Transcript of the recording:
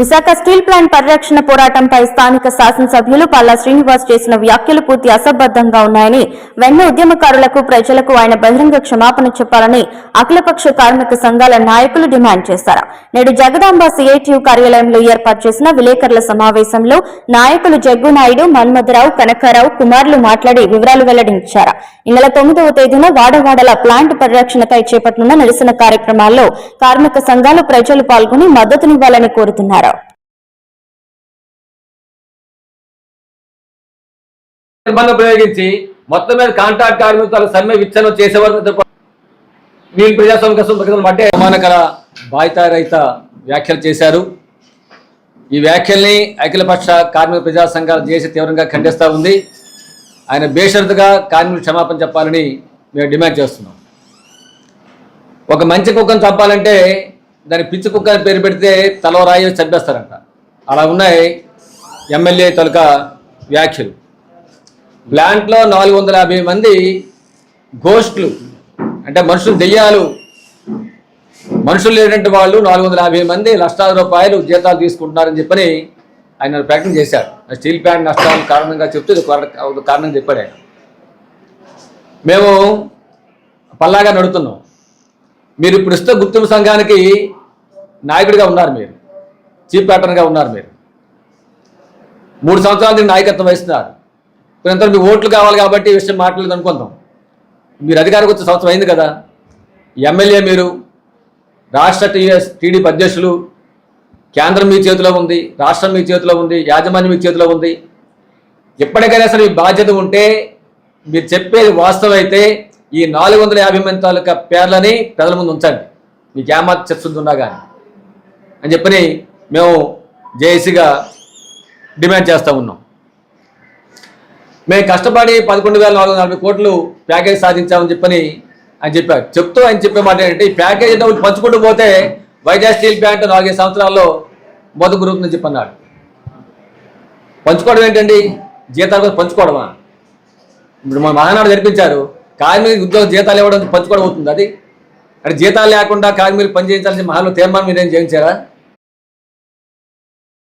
Visakha steel plant పరిరక్షణ పోరాటంపై స్థానిక శాసనసభ్యులు పల్లా శ్రీనివాస్ చేసిన వ్యాఖ్యలు పూర్తి అసంబద్ధంగా ఉన్నాయని వెన్న ఉద్యమకారులకు ప్రజలకు ఆయన బహిరంగ క్షమాపణ చెప్పాలని అఖిలపక్ష కార్మిక సంఘాల నాయకులు డిమాండ్ చేశారు. నేడు జగదాంబ సిఐటియు కార్యాలయంలో ఏర్పాటు చేసిన విలేకరుల సమావేశంలో నాయకులు జగ్గునాయుడు, మన్మథరావు, కనకారావు కుమార్లు మాట్లాడి వివరాలు వెల్లడించారు. ఈ నెల 9వ తేదీన వాడవాడల ప్లాంట్ పరిరక్షణకై చేపట్టనున్న నిరసన కార్యక్రమాల్లో కార్మిక సంఘాలు ప్రజలు పాల్గొని మద్దతునివ్వాలని కోరుతున్నారు. నిర్బంధం ప్రయోగించి మొత్తం మీద కాంట్రాక్ట్ కార్మికులు సమ్మె విచ్ఛిన్నం చేసేవారు వీళ్ళు ప్రజాస్వామిక అంటే అవమానకర బాధ్యతారహిత వ్యాఖ్యలు చేశారు. ఈ వ్యాఖ్యల్ని అఖిలపక్ష కార్మిక ప్రజా సంఘాలు చేసి తీవ్రంగా ఖండిస్తూ ఉంది. ఆయన బేషరతుగా కార్మికులు క్షమాపణ చెప్పాలని మేము డిమాండ్ చేస్తున్నాం. ఒక మంచి కుక్కను చంపాలంటే దాని పిచ్చి కుక్క అని పేరు పెడితే తలో రాయి చంపేస్తారంట. అలా ఉన్నాయి ఎమ్మెల్యే తొలక వ్యాఖ్యలు. ప్లాంట్లో 450 మంది గోస్టులు అంటే మనుషులు దెయ్యాలు, మనుషులు లేనటువంటి వాళ్ళు 450 మంది లక్షల రూపాయలు జీతాలు తీసుకుంటున్నారని చెప్పని ఆయన ప్రకటన చేశారు. స్టీల్ ప్లాంట్ నష్టాల కారణంగా చెప్తూ ఇది కారణం చెప్పాడు ఆయన. మేము పల్లాగా నడుతున్నాం. మీరు ఇప్పుడు ఇస్తే గుర్తింపు సంఘానికి నాయకుడిగా ఉన్నారు, మీరు చీఫ్ ప్యాటర్న్గా ఉన్నారు, మీరు 3 సంవత్సరాల నుండి నాయకత్వం వహిస్తున్నారు. కొంత మీకు ఓట్లు కావాలి కాబట్టి ఈ విషయం మాట్లాడలేదు అనుకుందాం. మీరు అధికారికి వచ్చే సంవత్సరం అయింది కదా. ఎమ్మెల్యే మీరు, రాష్ట్ర టీడీపీ అధ్యక్షులు, కేంద్రం మీ చేతిలో ఉంది, రాష్ట్రం మీ చేతిలో ఉంది, యాజమాన్యం మీ చేతిలో ఉంది. ఎప్పటికైనా సరే మీ బాధ్యత ఉంటే మీరు చెప్పేది వాస్తవం అయితే ఈ 450 మంది తాలూకా పేర్లని ప్రజల ముందు ఉంచండి, మీకు ఏమాత్రం చర్చ ఉన్నా కానీ అని చెప్పని మేము జేఏసీగా డిమాండ్ చేస్తూ ఉన్నాం. మేము కష్టపడి 11,440 కోట్లు ప్యాకేజ్ సాధించామని చెప్పని ఆయన చెప్పారు. చెప్తూ ఆయన చెప్పే మాట ఏంటంటే ఈ ప్యాకేజ్ డబ్బులు పంచుకుంటూ పోతే వైజాగ్ స్టీల్ ప్లాంట్ 4-5 సంవత్సరాల్లో మొదటి గురుతుందని చెప్పన్నాడు. పంచుకోవడం ఏంటండి? జీతాలు పంచుకోవడమా? ఇప్పుడు మా మహానాడు జరిపించారు, కార్మిక ఉద్యోగ జీతాలు ఇవ్వడం పంచుకోవడం అవుతుంది. అది అంటే జీతాలు లేకుండా కార్మికులు పనిచేయించాల్సిన మహాలో తీర్మానం మీరేం చేయించారా?